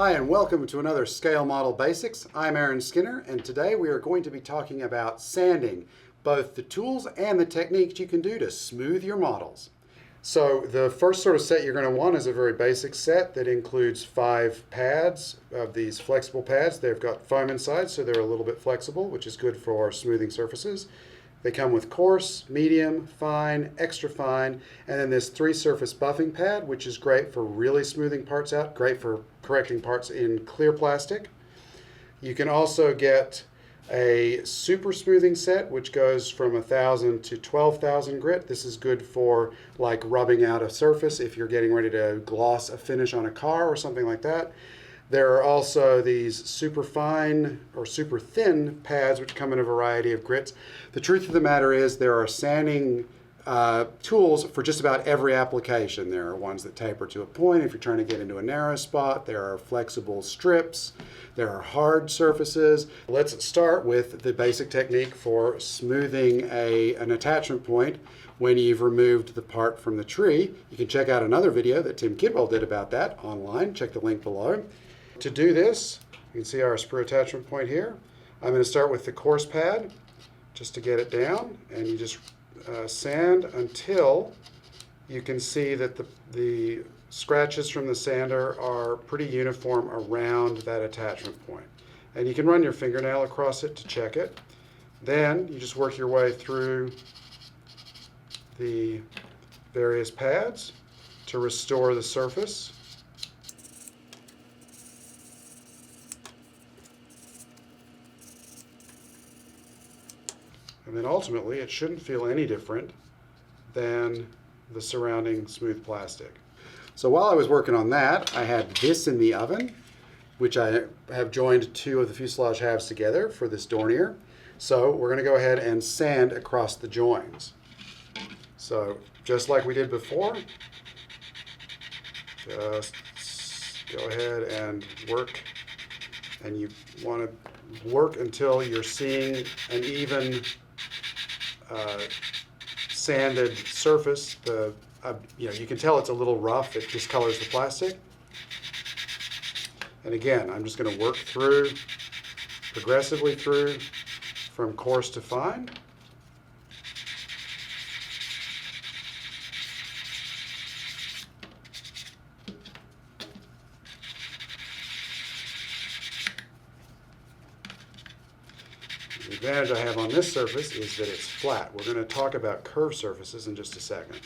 Hi and welcome to another Scale Model Basics. I'm Aaron Skinner and today we are going to be talking about sanding, both the tools and the techniques you can do to smooth your models. So the first sort of set you're going to want is a very basic set that includes 5 pads of these flexible pads. They've got foam inside, so they're a little bit flexible, which is good for smoothing surfaces. They come with coarse, medium, fine, extra fine, and then this 3-surface buffing pad, which is great for really smoothing parts out, great for correcting parts in clear plastic. You can also get a super smoothing set, which goes from 1,000 to 12,000 grit. This is good for like rubbing out a surface if you're getting ready to gloss a finish on a car or something like that. There are also these super fine or super thin pads which come in a variety of grits. The truth of the matter is there are sanding tools for just about every application. There are ones that taper to a point if you're trying to get into a narrow spot. There are flexible strips. There are hard surfaces. Let's start with the basic technique for smoothing an attachment point when you've removed the part from the tree. You can check out another video that Tim Kidwell did about that online. Check the link below. To do this, you can see our sprue attachment point here. I'm going to start with the coarse pad just to get it down, and you just sand until you can see that the scratches from the sander are pretty uniform around that attachment point. And you can run your fingernail across it to check it. Then you just work your way through the various pads to restore the surface. And then ultimately, it shouldn't feel any different than the surrounding smooth plastic. So while I was working on that, I had this in the oven, which I have joined 2 of the fuselage halves together for this dornier. So we're going to go ahead and sand across the joins. So just like we did before, just go ahead and work. And you want to work until you're seeing an even sanded surface. You can tell it's a little rough. It discolors the plastic. And again, I'm just going to work through, progressively through, from coarse to fine. The advantage I have on this surface is that it's flat. We're going to talk about curved surfaces in just a second.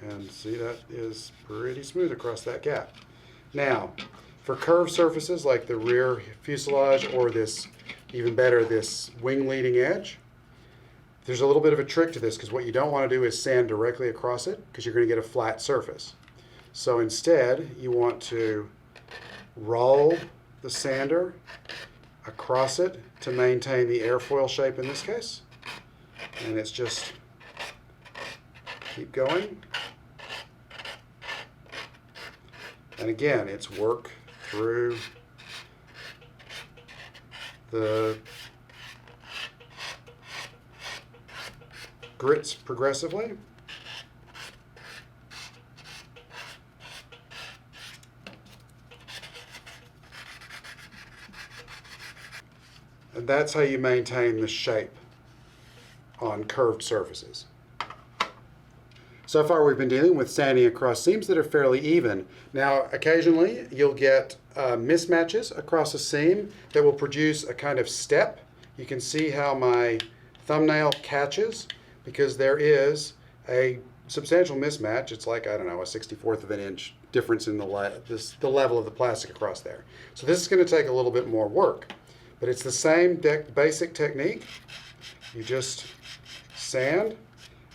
And see, that is pretty smooth across that gap. Now, for curved surfaces like the rear fuselage or this, even better, this wing leading edge, there's a little bit of a trick to this because what you don't want to do is sand directly across it because you're going to get a flat surface. So instead, you want to roll the sander across it to maintain the airfoil shape in this case. And it's just keep going. And again, it's work through the grits progressively. And that's how you maintain the shape on curved surfaces. So far we've been dealing with sanding across seams that are fairly even. Now occasionally you'll get mismatches across a seam that will produce a kind of step. You can see how my thumbnail catches because there is a substantial mismatch. It's like, I don't know, a 64th of an inch difference in the level of the plastic across there. So this is going to take a little bit more work. But it's the same basic technique. You just sand,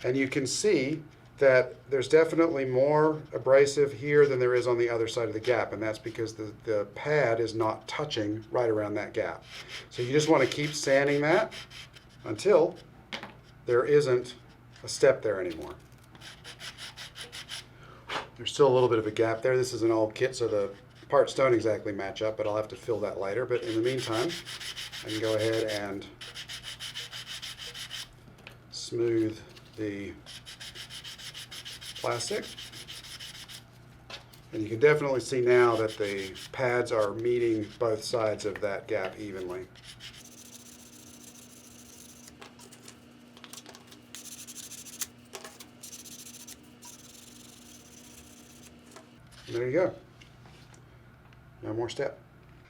and you can see that there's definitely more abrasive here than there is on the other side of the gap, and that's because the pad is not touching right around that gap. So you just want to keep sanding that until there isn't a step there anymore. There's still a little bit of a gap there. This is an old kit, so the parts don't exactly match up, but I'll have to fill that later. But in the meantime, I can go ahead and smooth the plastic. And you can definitely see now that the pads are meeting both sides of that gap evenly. And there you go. No more step.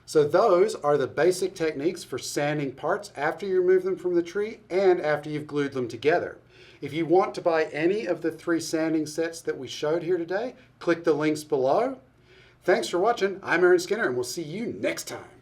So those are the basic techniques for sanding parts after you remove them from the tree and after you've glued them together. If you want to buy any of the 3 sanding sets that we showed here today, click the links below. Thanks for watching. I'm Aaron Skinner, and we'll see you next time.